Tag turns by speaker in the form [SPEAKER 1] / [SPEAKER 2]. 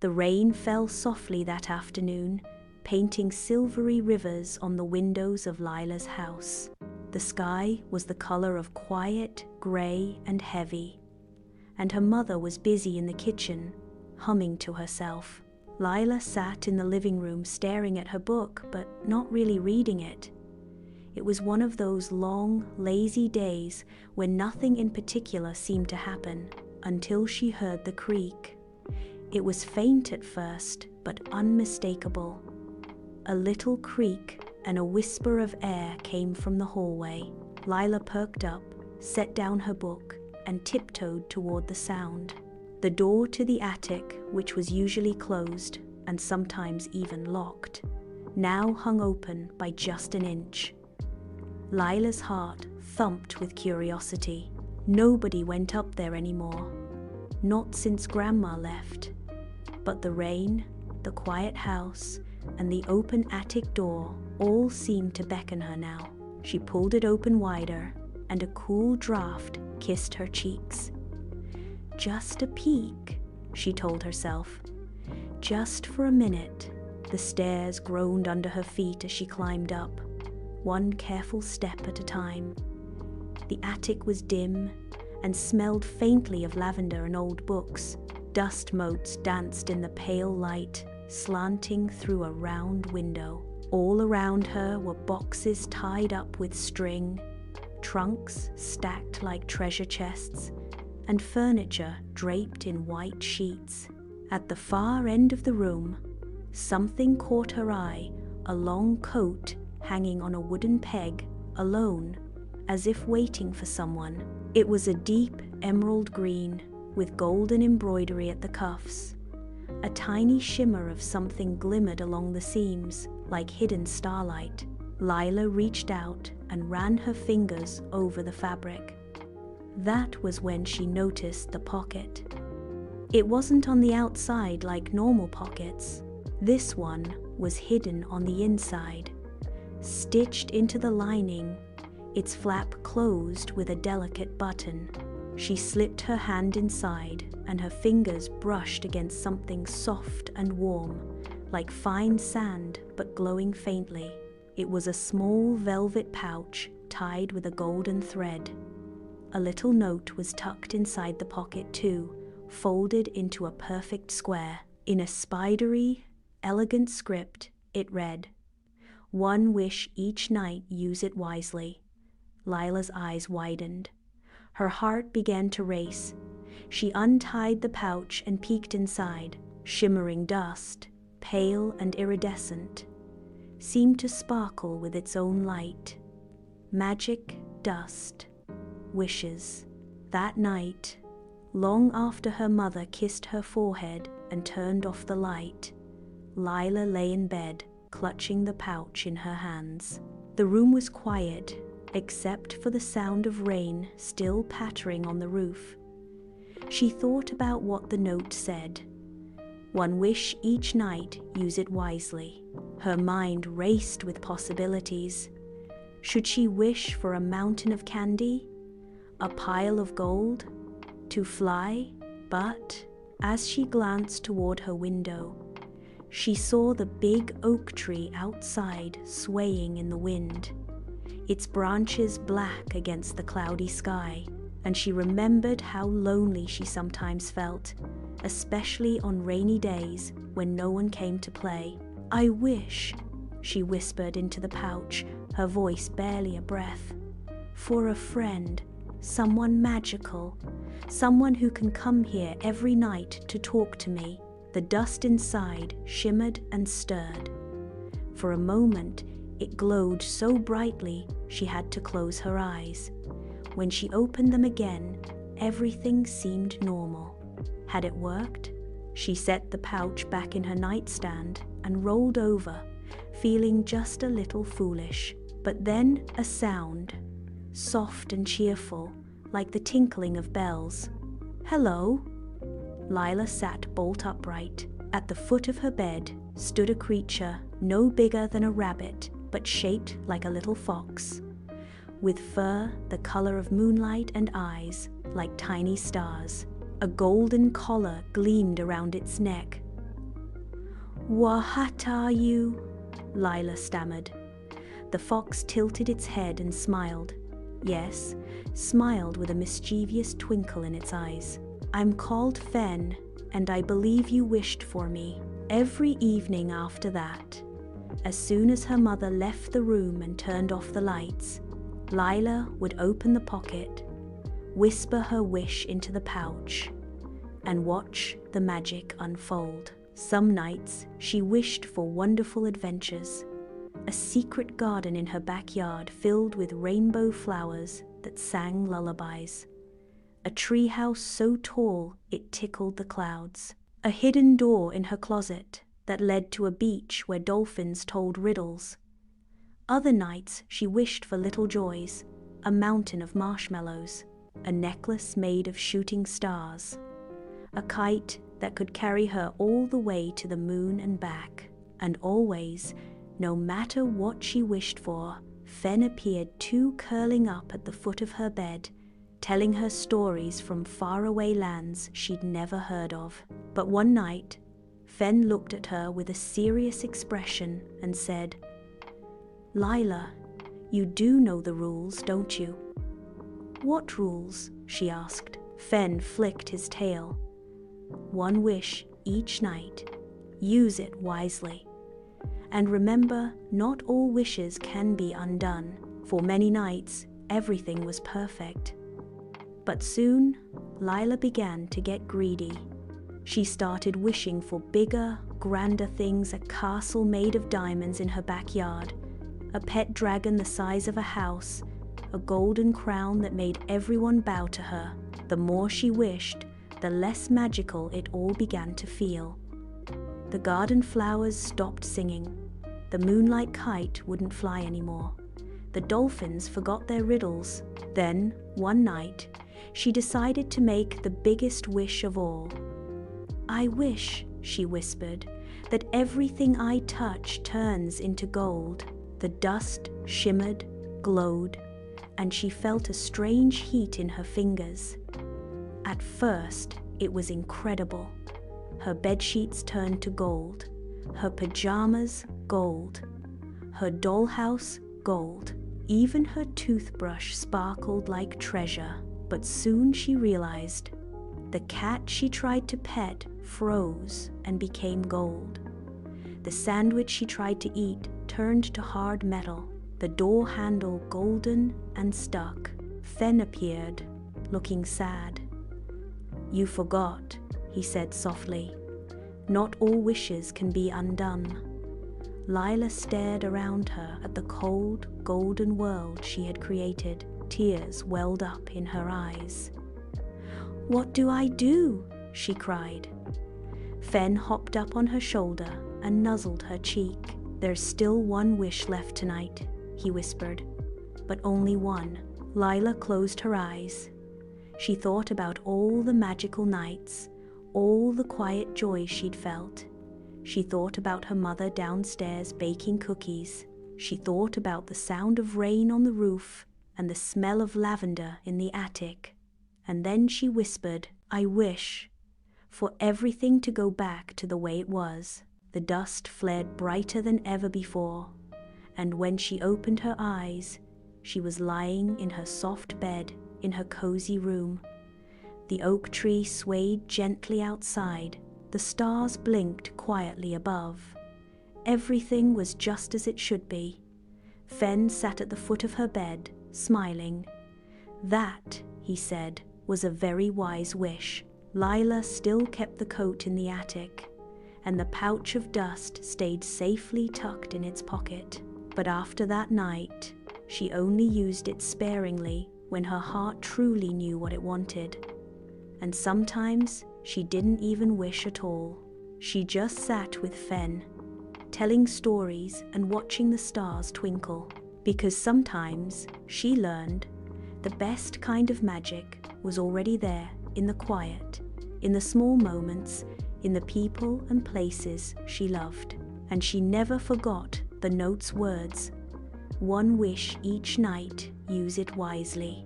[SPEAKER 1] The rain fell softly that afternoon, painting silvery rivers on the windows of Lila's house. The sky was the color of quiet, gray, and heavy, and her mother was busy in the kitchen, humming to herself. Lila sat in the living room staring at her book, but not really reading it. It was one of those long, lazy days when nothing in particular seemed to happen, until she heard the creak. It was faint at first, but unmistakable. A little creak and a whisper of air came from the hallway. Lila perked up, set down her book, and tiptoed toward the sound. The door to the attic, which was usually closed and sometimes even locked, now hung open by just an inch. Lila's heart thumped with curiosity. Nobody went up there anymore, not since Grandma left. But the rain, the quiet house, and the open attic door all seemed to beckon her now. She pulled it open wider, and a cool draft kissed her cheeks. Just a peek, she told herself. Just for a minute. The stairs groaned under her feet as she climbed up, one careful step at a time. The attic was dim and smelled faintly of lavender and old books. Dust motes danced in the pale light, slanting through a round window. All around her were boxes tied up with string, trunks stacked like treasure chests, and furniture draped in white sheets. At the far end of the room, something caught her eye, a long coat hanging on a wooden peg, alone, as if waiting for someone. It was a deep emerald green, with golden embroidery at the cuffs. A tiny shimmer of something glimmered along the seams, like hidden starlight. Lila reached out and ran her fingers over the fabric. That was when she noticed the pocket. It wasn't on the outside like normal pockets. This one was hidden on the inside, stitched into the lining, its flap closed with a delicate button. She slipped her hand inside, and her fingers brushed against something soft and warm, like fine sand but glowing faintly. It was a small velvet pouch tied with a golden thread. A little note was tucked inside the pocket too, folded into a perfect square. In a spidery, elegant script, it read, "One wish each night, use it wisely." Lila's eyes widened. Her heart began to race. She untied the pouch and peeked inside. Shimmering dust, pale and iridescent, seemed to sparkle with its own light. Magic dust. Wishes. That night, long after her mother kissed her forehead and turned off the light, Lila lay in bed, clutching the pouch in her hands. The room was quiet, except for the sound of rain still pattering on the roof. She thought about what the note said. One wish each night, use it wisely. Her mind raced with possibilities. Should she wish for a mountain of candy? A pile of gold? To fly? But, as she glanced toward her window, she saw the big oak tree outside swaying in the wind, its branches black against the cloudy sky, and she remembered how lonely she sometimes felt, especially on rainy days when no one came to play. "I wish," she whispered into the pouch, her voice barely a breath, "for a friend, someone magical, someone who can come here every night to talk to me." The dust inside shimmered and stirred. For a moment, it glowed so brightly she had to close her eyes. When she opened them again, everything seemed normal. Had it worked? She set the pouch back in her nightstand and rolled over, feeling just a little foolish. But then a sound, soft and cheerful, like the tinkling of bells. "Hello?" Lila sat bolt upright. At the foot of her bed stood a creature no bigger than a rabbit, but shaped like a little fox, with fur the color of moonlight and eyes like tiny stars. A golden collar gleamed around its neck, "What are you?" Lila stammered. The fox tilted its head and smiled. Yes, smiled with a mischievous twinkle in its eyes. "I'm called Fen, and I believe you wished for me." Every evening after that, as soon as her mother left the room and turned off the lights, Lila would open the pocket, whisper her wish into the pouch, and watch the magic unfold. Some nights she wished for wonderful adventures, a secret garden in her backyard filled with rainbow flowers that sang lullabies, a treehouse so tall it tickled the clouds, a hidden door in her closet that led to a beach where dolphins told riddles. Other nights she wished for little joys, a mountain of marshmallows, a necklace made of shooting stars, a kite that could carry her all the way to the moon and back. And always, no matter what she wished for, Fen appeared too, curling up at the foot of her bed, telling her stories from faraway lands she'd never heard of. But one night, Fen looked at her with a serious expression and said, "Lila, you do know the rules, don't you?" "What rules?" she asked. Fen flicked his tail. "One wish each night. Use it wisely. And remember, not all wishes can be undone." For many nights, everything was perfect. But soon, Lila began to get greedy. She started wishing for bigger, grander things: a castle made of diamonds in her backyard, a pet dragon the size of a house, a golden crown that made everyone bow to her. The more she wished, the less magical it all began to feel. The garden flowers stopped singing. The moonlight kite wouldn't fly anymore. The dolphins forgot their riddles. Then, one night, she decided to make the biggest wish of all. "I wish," she whispered, "that everything I touch turns into gold." The dust shimmered, glowed, and she felt a strange heat in her fingers. At first, it was incredible. Her bedsheets turned to gold, her pajamas gold, her dollhouse gold. Even her toothbrush sparkled like treasure. But soon she realized the cat she tried to pet froze and became gold. The sandwich she tried to eat turned to hard metal, the door handle golden and stuck. Fen appeared, looking sad. "You forgot," he said softly. "Not all wishes can be undone." Lila stared around her at the cold, golden world she had created. Tears welled up in her eyes. "What do I do?" she cried. Fen hopped up on her shoulder and nuzzled her cheek. "There's still one wish left tonight," he whispered. "But only one." Lila closed her eyes. She thought about all the magical nights, all the quiet joy she'd felt. She thought about her mother downstairs baking cookies. She thought about the sound of rain on the roof and the smell of lavender in the attic. And then she whispered, "I wish for everything to go back to the way it was." The dust flared brighter than ever before, and when she opened her eyes, she was lying in her soft bed in her cozy room. The oak tree swayed gently outside. The stars blinked quietly above. Everything was just as it should be. Fen sat at the foot of her bed, smiling. "That," he said, "was a very wise wish." Lila still kept the coat in the attic, and the pouch of dust stayed safely tucked in its pocket. But after that night, she only used it sparingly when her heart truly knew what it wanted. And sometimes she didn't even wish at all. She just sat with Fen, telling stories and watching the stars twinkle. Because sometimes, she learned, the best kind of magic was already there in the quiet, in the small moments, in the people and places she loved. And she never forgot the note's words. "One wish each night, use it wisely."